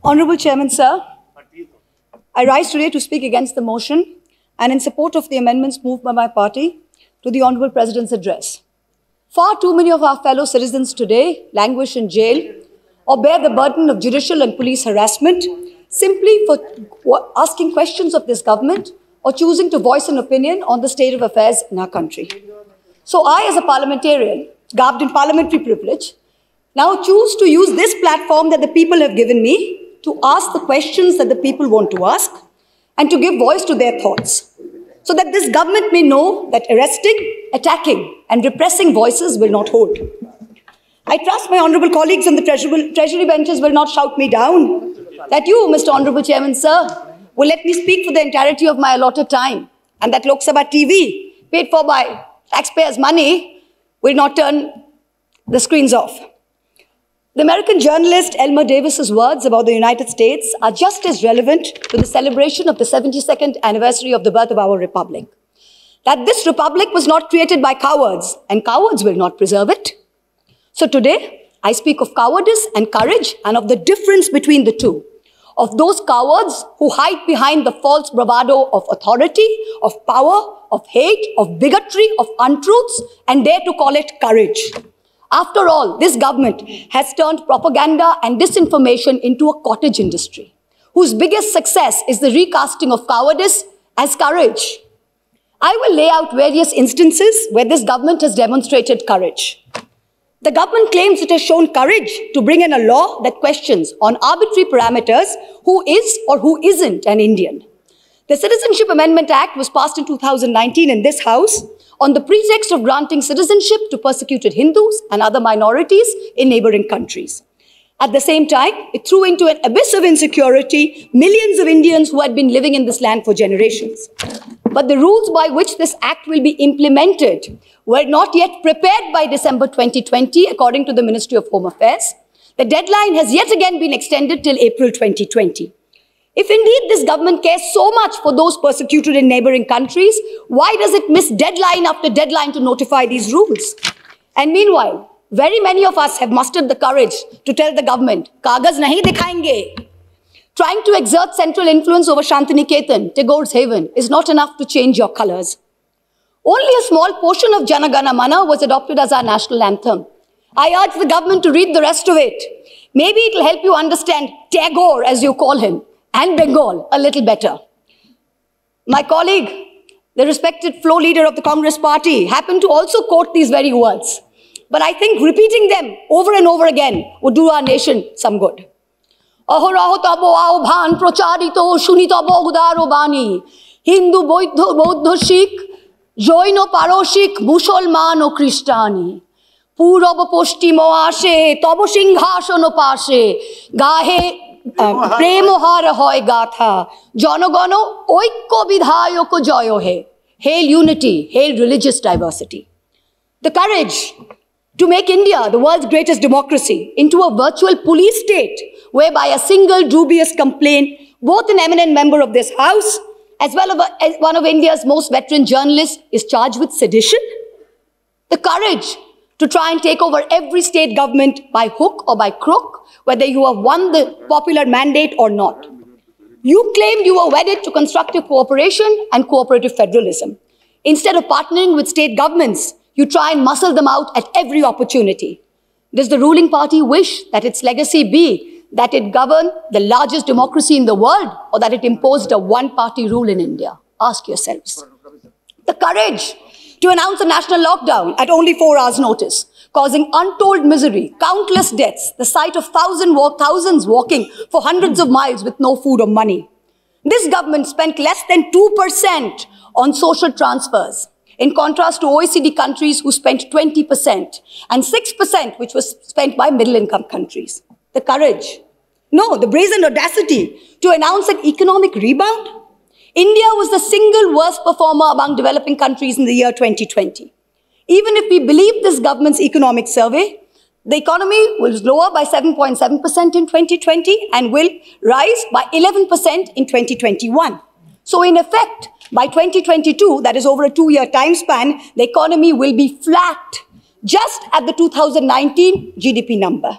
Honorable Chairman, sir, I rise today to speak against the motion and in support of the amendments moved by my party to the Honorable President's address. Far too many of our fellow citizens today languish in jail or bear the burden of judicial and police harassment simply for asking questions of this government or choosing to voice an opinion on the state of affairs in our country. So I, as a parliamentarian, garbed in parliamentary privilege, now choose to use this platform that the people have given me to ask the questions that the people want to ask and to give voice to their thoughts, so that this government may know that arresting, attacking, and repressing voices will not hold. I trust my honourable colleagues on the treasury benches will not shout me down, that you, Mr. Honourable Chairman, sir, will let me speak for the entirety of my allotted time, and that Lok Sabha TV, paid for by taxpayers' money, will not turn the screens off. The American journalist Elmer Davis's words about the United States are just as relevant to the celebration of the 72nd anniversary of the birth of our republic. That this republic was not created by cowards, and cowards will not preserve it. So today, I speak of cowardice and courage and of the difference between the two. Of those cowards who hide behind the false bravado of authority, of power, of hate, of bigotry, of untruths, and dare to call it courage. After all, this government has turned propaganda and disinformation into a cottage industry, whose biggest success is the recasting of cowardice as courage. I will lay out various instances where this government has demonstrated courage. The government claims it has shown courage to bring in a law that questions on arbitrary parameters who is or who isn't an Indian. The Citizenship Amendment Act was passed in 2019 in this House on the pretext of granting citizenship to persecuted Hindus and other minorities in neighboring countries. At the same time, it threw into an abyss of insecurity millions of Indians who had been living in this land for generations. But the rules by which this act will be implemented were not yet prepared by December 2020, according to the Ministry of Home Affairs. The deadline has yet again been extended till April 2020. If indeed this government cares so much for those persecuted in neighboring countries, why does it miss deadline after deadline to notify these rules? And meanwhile, very many of us have mustered the courage to tell the government, "Kagaz nahi dikhayenge." Trying to exert central influence over Shantiniketan, Tagore's haven, is not enough to change your colors. Only a small portion of Jana Gana Mana was adopted as our national anthem. I urge the government to read the rest of it. Maybe it will help you understand Tagore, as you call him, and Bengal a little better. My colleague, the respected floor leader of the Congress party, happened to also quote these very words. But I think repeating them over and over again would do our nation some good. Ahoraho tabo aobhan procharito shunitabo udaro bani. Hindu, Bauddha, Sikh, Jaino, Paroshik, Musolman o Christiani. Purab poshchimo ashe, tabo singhasono pashe, gahe Premohar hoy gatha, Jonogono, oikko vidhayoko joyo he. Hail unity, hail religious diversity. The courage to make India the world's greatest democracy into a virtual police state, whereby a single dubious complaint, both an eminent member of this House, as well as one of India's most veteran journalists, is charged with sedition. The courage to try and take over every state government by hook or by crook, whether you have won the popular mandate or not. You claimed you were wedded to constructive cooperation and cooperative federalism. Instead of partnering with state governments, you try and muscle them out at every opportunity. Does the ruling party wish that its legacy be that it governed the largest democracy in the world, or that it imposed a one-party rule in India? Ask yourselves. The courage to announce a national lockdown at only 4 hours' notice, causing untold misery, countless deaths, the sight of thousands walking for hundreds of miles with no food or money. This government spent less than 2% on social transfers, in contrast to OECD countries who spent 20%, and 6% which was spent by middle-income countries. The courage, no, the brazen audacity to announce an economic rebound. India was the single worst performer among developing countries in the year 2020. Even if we believe this government's economic survey, the economy was lower by 7.7% in 2020 and will rise by 11% in 2021. So in effect, by 2022, that is over a 2-year time span, the economy will be flat, just at the 2019 GDP number.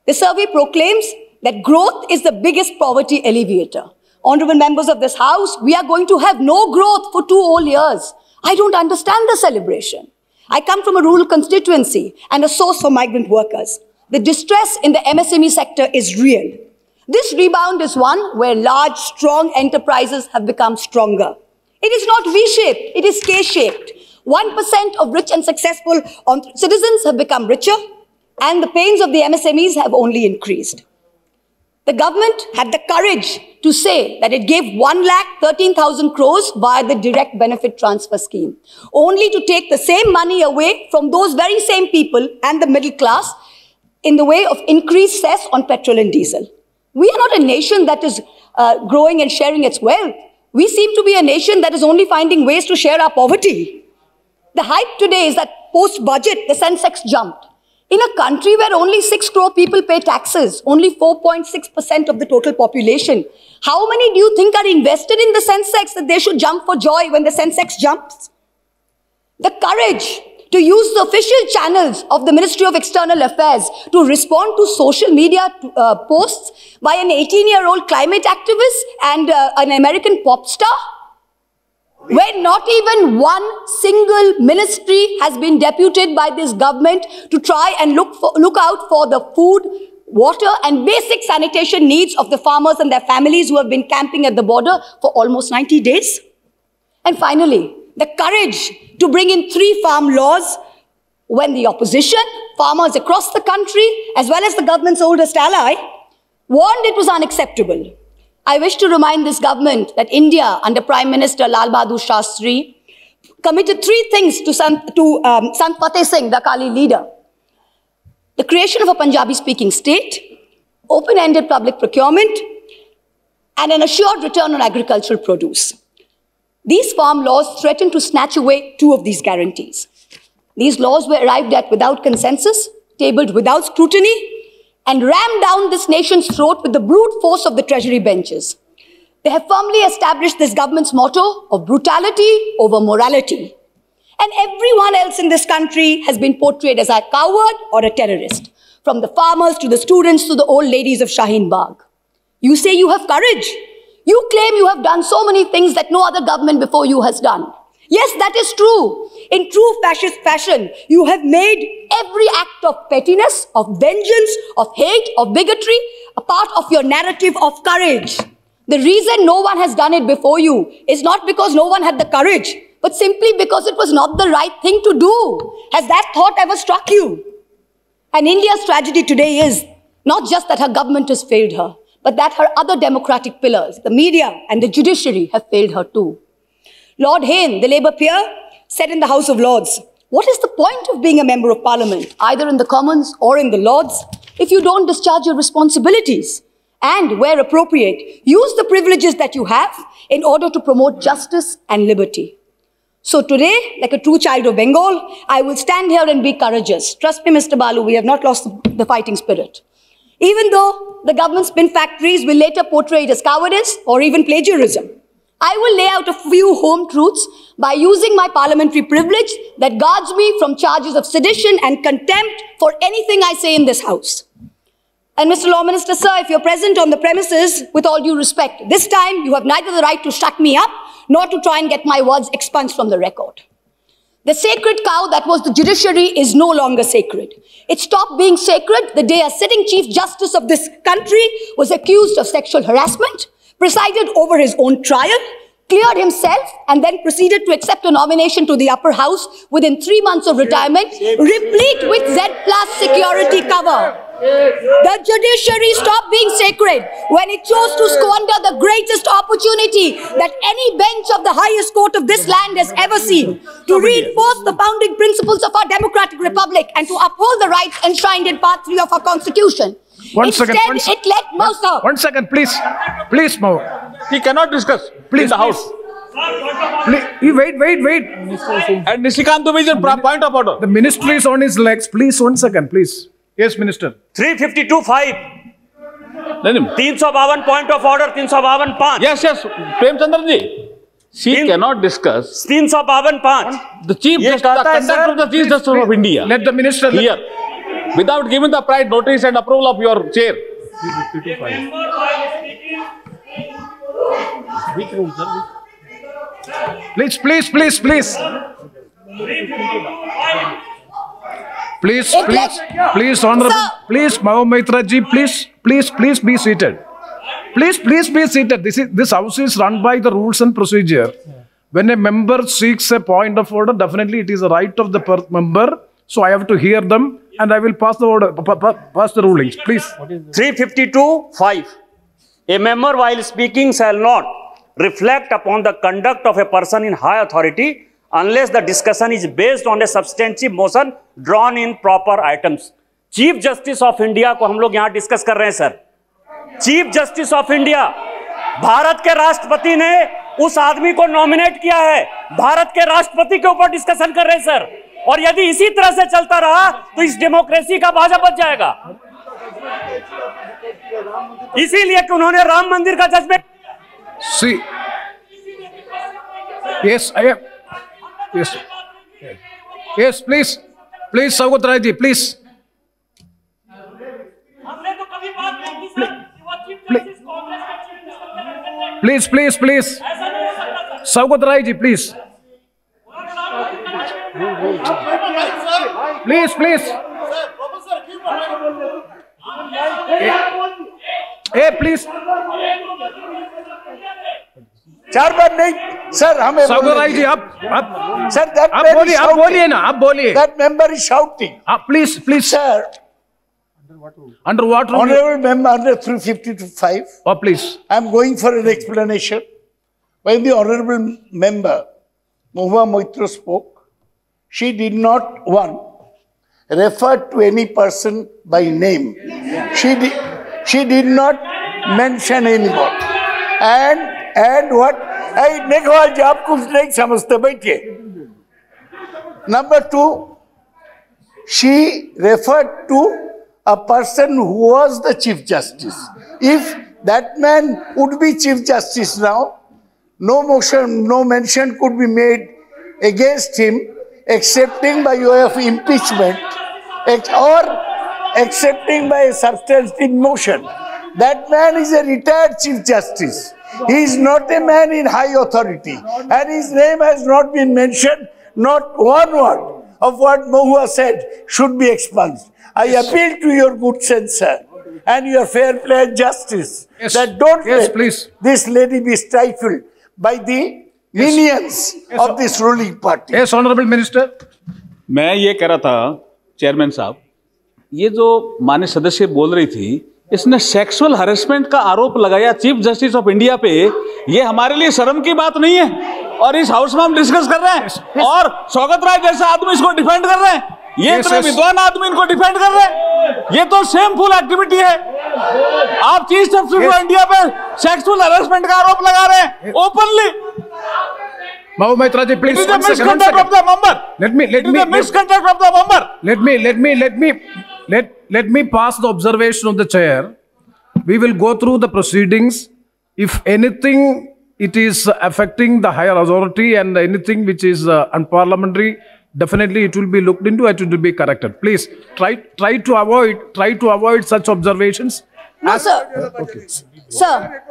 The survey proclaims that growth is the biggest poverty alleviator. Honorable members of this House, we are going to have no growth for 2 whole years. I don't understand the celebration. I come from a rural constituency and a source for migrant workers. The distress in the MSME sector is real. This rebound is one where large, strong enterprises have become stronger. It is not V-shaped, it is K-shaped. 1% of rich and successful citizens have become richer, and the pains of the MSMEs have only increased. The government had the courage to say that it gave 1,13,000 crores via the direct benefit transfer scheme, only to take the same money away from those very same people and the middle class in the way of increased cess on petrol and diesel. We are not a nation that is growing and sharing its wealth. We seem to be a nation that is only finding ways to share our poverty. The hype today is that post-budget, the Sensex jumped. In a country where only 6 crore people pay taxes, only 4.6% of the total population, how many do you think are invested in the Sensex that they should jump for joy when the Sensex jumps? The courage to use the official channels of the Ministry of External Affairs to respond to social media posts by an 18-year-old climate activist and an American pop star, when not even one single ministry has been deputed by this government to try and look out for the food, water and basic sanitation needs of the farmers and their families who have been camping at the border for almost 90 days. And finally, the courage to bring in 3 farm laws when the opposition, farmers across the country, as well as the government's oldest ally, warned it was unacceptable. I wish to remind this government that India, under Prime Minister Lal Bahadur Shastri, committed 3 things to Sant Fateh Singh, the Akali leader. The creation of a Punjabi-speaking state, open-ended public procurement, and an assured return on agricultural produce. These farm laws threaten to snatch away 2 of these guarantees. These laws were arrived at without consensus, tabled without scrutiny, and rammed down this nation's throat with the brute force of the treasury benches. They have firmly established this government's motto of brutality over morality. And everyone else in this country has been portrayed as a coward or a terrorist, from the farmers to the students to the old ladies of Shaheen Bagh. You say you have courage. You claim you have done so many things that no other government before you has done. Yes, that is true. In true fascist fashion, you have made every act of pettiness, of vengeance, of hate, of bigotry, a part of your narrative of courage. The reason no one has done it before you is not because no one had the courage, but simply because it was not the right thing to do. Has that thought ever struck you? And India's tragedy today is not just that her government has failed her, but that her other democratic pillars, the media and the judiciary, have failed her too. Lord Hayne, the Labour peer, said in the House of Lords, what is the point of being a member of Parliament, either in the Commons or in the Lords, if you don't discharge your responsibilities? And, where appropriate, use the privileges that you have in order to promote justice and liberty. So today, like a true child of Bengal, I will stand here and be courageous. Trust me, Mr. Balu, we have not lost the fighting spirit. Even though the government spin factories will later portray it as cowardice or even plagiarism, I will lay out a few home truths by using my parliamentary privilege that guards me from charges of sedition and contempt for anything I say in this House. And Mr. Law Minister, sir, if you're present on the premises, with all due respect, this time you have neither the right to shut me up nor to try and get my words expunged from the record. The sacred cow that was the judiciary is no longer sacred. It stopped being sacred the day a sitting Chief Justice of this country was accused of sexual harassment, presided over his own trial, cleared himself, and then proceeded to accept a nomination to the upper house within 3 months of retirement, replete with Z+ security cover. The judiciary stopped being sacred when it chose to squander the greatest opportunity that any bench of the highest court of this land has ever seen, to reinforce the founding principles of our democratic republic and to uphold the rights enshrined in Part 3 of our constitution. One second, please. Please, Mo. He cannot discuss in the House. Please, wait. And Nishikant Dubey, point of order. The minister is on his legs. Please, 1 second, please. Yes, Minister. 352(5). 352 point of order, 352(5). Yes. Premchandra ji. She cannot discuss. 352(5). The Chief Justice, the conduct of the Chief Justice of India. Let the minister here, without giving the prior notice and approval of your chair. Please, please, please, please. Please, please, please, Honorable, Sir. please, Maitra ji, please be seated. Please be seated. This house is run by the rules and procedure. When a member seeks a point of order, definitely it is a right of the member. So I have to hear them, and I will pass the order, pass the rulings. Please. 352(5). A member while speaking shall not reflect upon the conduct of a person in high authority unless the discussion is based on a substantive motion drawn in proper items. Chief justice of India को हम लोग यहां discuss कर रहे हैं sir. Chief justice of India, Bharat के राष्ट्रपति ने उस आदमी को नॉमिनेट किया है. भारत के राष्ट्रपति के ऊपर डिस्कशन कर रहे हैं सर. और यदि इसी तरह से चलता रहा तो इस डेमोक्रेसी का बाजा बच जाएगा. इसीलिए कि उन्होंने राम मंदिर का judgement. See. Yes, I am. Yes. Yes, please. Please, Saugat Rai ji, please. हमने तो कभी बात नहीं की सर कि वो चीफ जस्टिस कांग्रेस के चीफ मिनिस्टर के रहते हैं. Please, please, please. ऐसा नहीं हो सकता sir. Saugat Rai ji, please. Please. Hey, please. चार बार नहीं सर, हमें Saugat Rai ji, आप सर, आप बोलिए ना, आप बोलिए. That member is shouting. Please. Sir, Under what rule? honorable member under 352(5). Oh, please. I am going for an explanation. When the honorable member Mahua Moitra spoke, she did not refer to any person by name. She did not mention anybody. And what? Meghwal ji, aap kuch nahi samajhte, baithiye. Number 2, she referred to a person who was the Chief Justice. If that man would be Chief Justice now, no motion, no mention could be made against him, excepting by way of impeachment or accepting by a substantive motion. That man is a retired Chief Justice. He is not a man in high authority, and his name has not been mentioned. Not one word of what Mahua said should be expunged. I appeal to your good sense, sir, and your fair play and justice, that don't let this lady be stifled by the lenience of this ruling party. Yes, Honorable Minister. मैं ये कह रहा था chairman साहब, ये जो माननीय सदस्य बोल रही थी, इसने सेक्सुअल हरेसमेंट का आरोप लगाया चीफ जस्टिस ऑफ इंडिया पे. ये हमारे लिए शर्म की बात नहीं है, और इस हाउस में हम डिस्कस कर रहे हैं, और सौगत राय जैसा आदमी इसको डिफेंड कर रहे हैं. ये इतने विद्वान आदमी इनको डिफेंड कर रहे हैं. ये तो शेमफुल एक्टिविटी है. आप चीफ जस्टिस ऑफ इंडिया पे सेक्सुअल हरेसमेंट का आरोप लगा रहे हैं openly. Mahua Moitra ji, please. It is a misconduct of the member. Let me. Misconduct of the member. Let me pass the observation of the chair. We will go through the proceedings. If anything, it is affecting the higher authority, and anything which is unparliamentary, definitely it will be looked into and it will be corrected. Please try to avoid such observations. No, sir. Okay. Sir,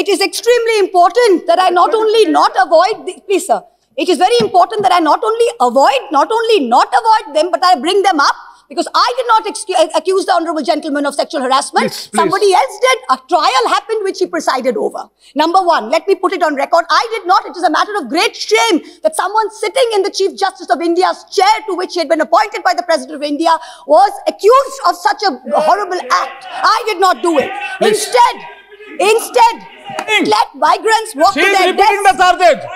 it is extremely important that I not only not avoid, please, sir. It is very important that I not only not avoid them, but I bring them up, because I did not accuse the honorable gentleman of sexual harassment. Please. Somebody else did. A trial happened which he presided over. Number one, let me put it on record. I did not. It is a matter of great shame that someone sitting in the Chief Justice of India's chair, to which he had been appointed by the President of India, was accused of such a horrible act. I did not do it. Instead, let migrants walk to their deaths.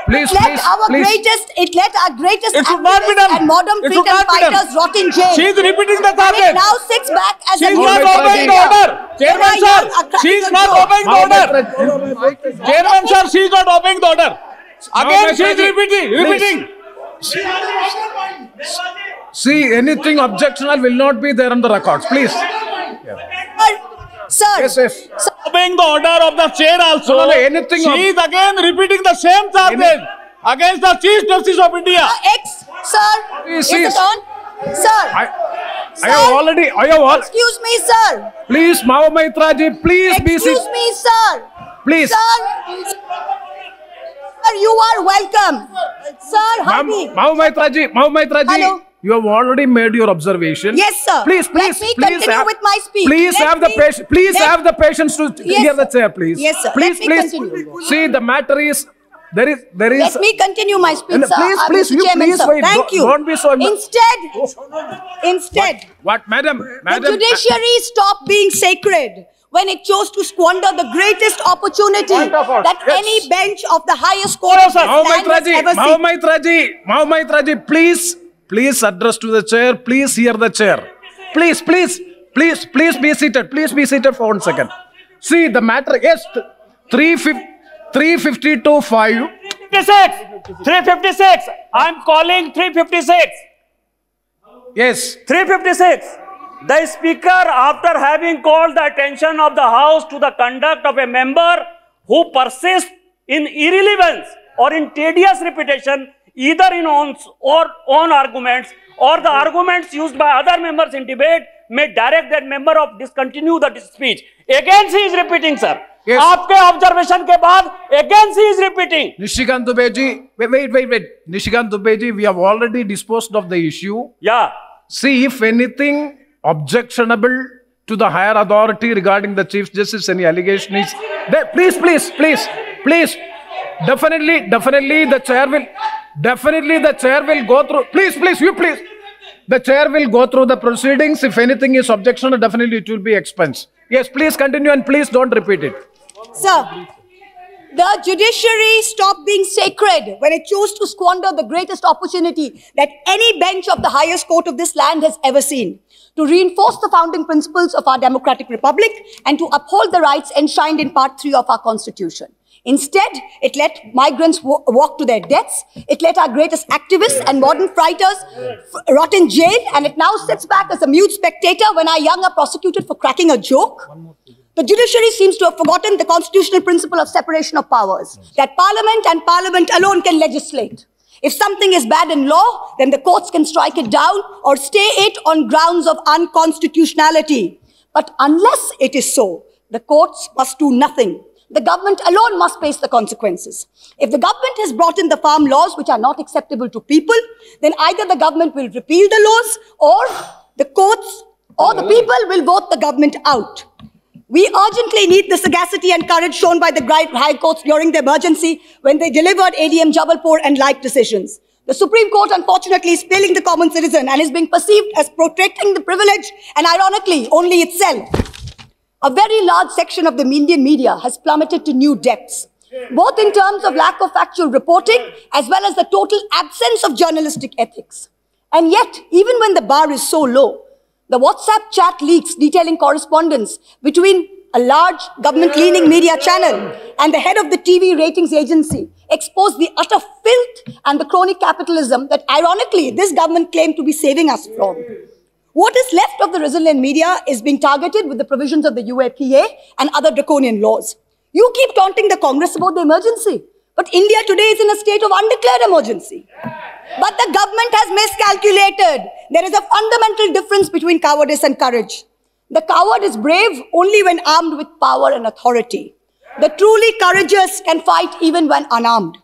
Please. It let our greatest It should not be done. and modern It should freedom not be done. fighters rot in jail. She is repeating the And it target. now sits back as She a is not modern obeying the leader. order. Chairman sir, she is not obeying the order. Chairman sir, she is not obeying the order. Again, she is repeating. See, anything objectionable will not be there on the records. Please. Sir, Yes. sir, Obeying the order of the chair also. No, anything She is again repeating the same charges against the Chief Justice of India. sir, Please, is it on? Sir, I have already, Excuse me, sir. please, Mao Maitra ji, please be seated. Excuse me, sir. Please. Sir, you are welcome. Sir, Heidi. Mao Maitra ji, Hello. you have already made your observation. Yes, sir. Please, Let me continue with my speech. Please Let have the me- patience. Please let- have the patience to Yes, hear the sir. chair, please. Yes, sir. Please, Let me please. continue. See, the matter is there is. Let me continue my speech, And sir. please, Mr. you Chairman, please sir. wait. Thank you. Don't be so. Instead, What, madam? the judiciary stopped being sacred when it chose to squander the greatest opportunity Wonderful. that Yes. any bench of the highest court of this Mao land has ever Maitra seen. Mao Maitra ji, please address to the chair. Please hear the chair. Please be seated. Please be seated for 1 second. See, the matter, yes, 352.5. 356. I'm calling 356. Yes. 356. The Speaker, after having called the attention of the House to the conduct of a member who persists in irrelevance or in tedious repetition, either in own arguments or the arguments used by other members in debate, may direct that member of discontinue the speech. Again, he is repeating, sir. Yes. आपके observation के बाद again he is repeating. Nishikant Dubey ji, wait. Nishikant Dubey ji, we have already disposed of the issue. Yeah. See, if anything objectionable to the higher authority regarding the Chief Justice, any allegation is there, please. Definitely the chair will go through. Please. The chair will go through the proceedings. If anything is objectionable, definitely it will be expensed. Yes, please continue and please don't repeat it. Sir, the judiciary stopped being sacred when it chose to squander the greatest opportunity that any bench of the highest court of this land has ever seen to reinforce the founding principles of our democratic republic and to uphold the rights enshrined in Part 3 of our Constitution. Instead, it let migrants walk to their deaths. It let our greatest activists and modern fighters rot in jail, and it now sits back as a mute spectator when our young are prosecuted for cracking a joke. The judiciary seems to have forgotten the constitutional principle of separation of powers, that Parliament and Parliament alone can legislate. If something is bad in law, then the courts can strike it down or stay it on grounds of unconstitutionality. But unless it is so, the courts must do nothing. The government alone must face the consequences. If the government has brought in the farm laws which are not acceptable to people, then either the government will repeal the laws or the courts or the people will vote the government out. We urgently need the sagacity and courage shown by the high courts during the emergency when they delivered ADM Jabalpur and like decisions. The Supreme Court, unfortunately, is failing the common citizen and is being perceived as protecting the privilege and, ironically, only itself. A very large section of the Indian media has plummeted to new depths, both in terms of lack of factual reporting as well as the total absence of journalistic ethics. And yet, even when the bar is so low, the WhatsApp chat leaks detailing correspondence between a large government-leaning media channel and the head of the TV ratings agency expose the utter filth and the crony capitalism that, ironically, this government claimed to be saving us from. What is left of the resilient media is being targeted with the provisions of the UAPA and other draconian laws. You keep taunting the Congress about the emergency, but India today is in a state of undeclared emergency. But the government has miscalculated. There is a fundamental difference between cowardice and courage. The coward is brave only when armed with power and authority. The truly courageous can fight even when unarmed.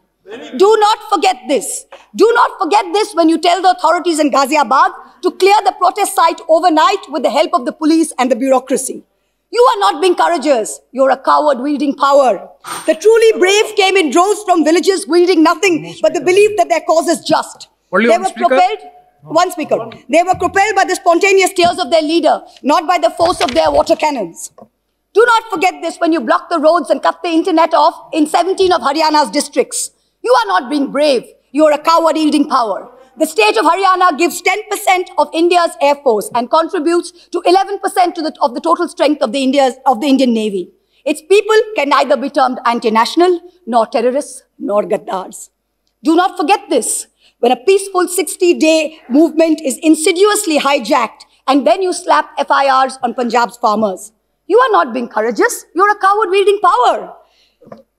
Do not forget this. Do not forget this when you tell the authorities in Ghaziabad to clear the protest site overnight with the help of the police and the bureaucracy. You are not being courageous. You're a coward wielding power. The truly brave came in droves from villages wielding nothing but the belief that their cause is just. Only They one were speaker? propelled. One speaker. They were propelled by the spontaneous tears of their leader, not by the force of their water cannons. Do not forget this when you block the roads and cut the internet off in 17 of Haryana's districts. You are not being brave. You are a coward wielding power. The state of Haryana gives 10% of India's air force and contributes to 11% of the total strength of the Indian Navy. Its people can neither be termed anti-national, nor terrorists, nor gaddars. Do not forget this. When a peaceful 60-day movement is insidiously hijacked and then you slap FIRs on Punjab's farmers. You are not being courageous. You're a coward wielding power.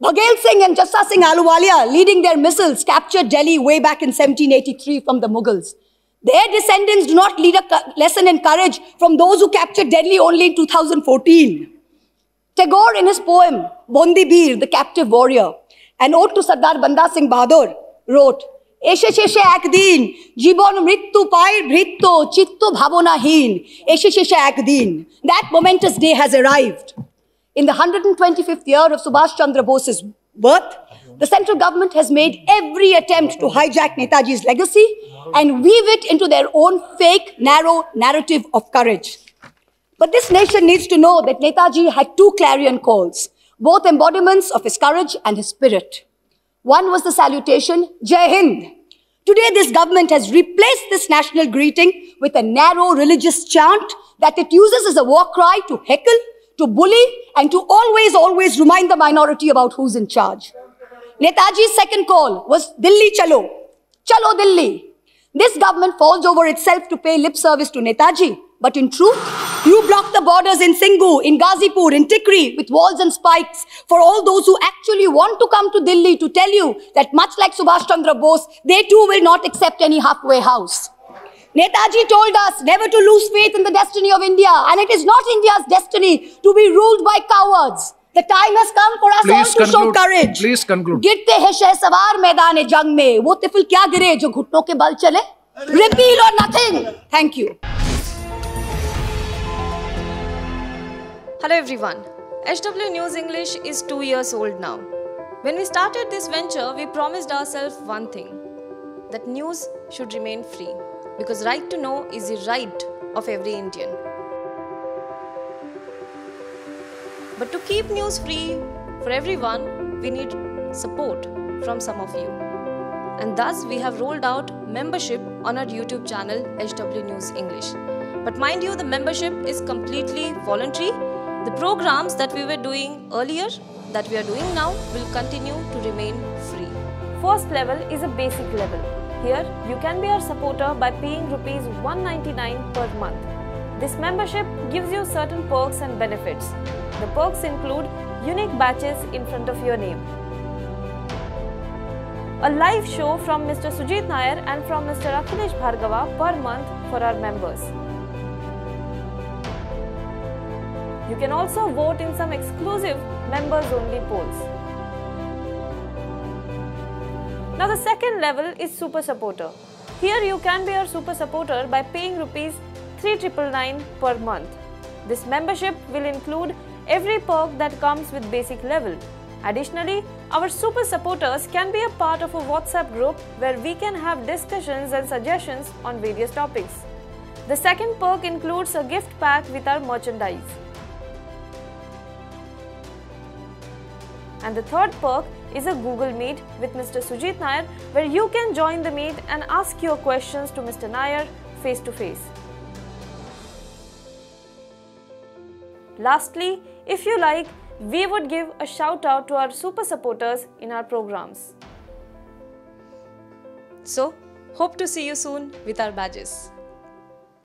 Bhaghel Singh and Jassa Singh Ahluwalia, leading their missiles, captured Delhi way back in 1783 from the Mughals. Their descendants do not lead a lesson in courage from those who captured Delhi only in 2014. Tagore, in his poem, Bondi Bir, the Captive Warrior, an ode to Sardar Banda Singh Bahadur, wrote, Eshe sheshe ekdin, jibon mrittu pair bhritto, chitto bhabonahin, eshe sheshe ekdin. That momentous day has arrived. In the 125th year of Subhash Chandra Bose's birth, the central government has made every attempt to hijack Netaji's legacy and weave it into their own fake, narrow narrative of courage. But this nation needs to know that Netaji had two clarion calls, both embodiments of his courage and his spirit. One was the salutation, Jai Hind. Today, this government has replaced this national greeting with a narrow religious chant that it uses as a war cry to heckle, to bully, and to always remind the minority about who's in charge. Netaji's second call was Delhi Chalo. Chalo Delhi. This government falls over itself to pay lip service to Netaji. But in truth, you block the borders in Singhu, in Ghazipur, in Tikri with walls and spikes for all those who actually want to come to Delhi to tell you that much like Subhash Chandra Bose, they too will not accept any halfway house. Netaji told us never to lose faith in the destiny of India, and it is not India's destiny to be ruled by cowards. The time has come for us all to show courage. Please conclude. गिरते हैं शहसवार मैदान जंग में, वो तिफिल क्या गिरे जो घुटनों के बल चले? Repeal or nothing. Thank you. Hello everyone. HW News English is 2 years old now. When we started this venture, we promised ourselves one thing, that news should remain free, because right to know is the right of every Indian. But to keep news free for everyone, we need support from some of you. And thus we have rolled out membership on our YouTube channel HW News English. But mind you, the membership is completely voluntary. The programs that we were doing earlier, that we are doing now, will continue to remain free. First level is a basic level. Here, you can be our supporter by paying Rs 199 per month. This membership gives you certain perks and benefits. The perks include unique badges in front of your name, a live show from Mr. Sujit Nair and from Mr. Akhilesh Bhargava per month for our members. You can also vote in some exclusive members-only polls. Now the second level is Super Supporter. Here you can be our Super Supporter by paying Rs 3,999 per month. This membership will include every perk that comes with basic level. Additionally, our Super Supporters can be a part of a WhatsApp group where we can have discussions and suggestions on various topics. The second perk includes a gift pack with our merchandise. And the third perk is a Google Meet with Mr. Sujit Nair, where you can join the meet and ask your questions to Mr. Nair face to face. Lastly, if you like, we would give a shout out to our super supporters in our programs. So, hope to see you soon with our badges.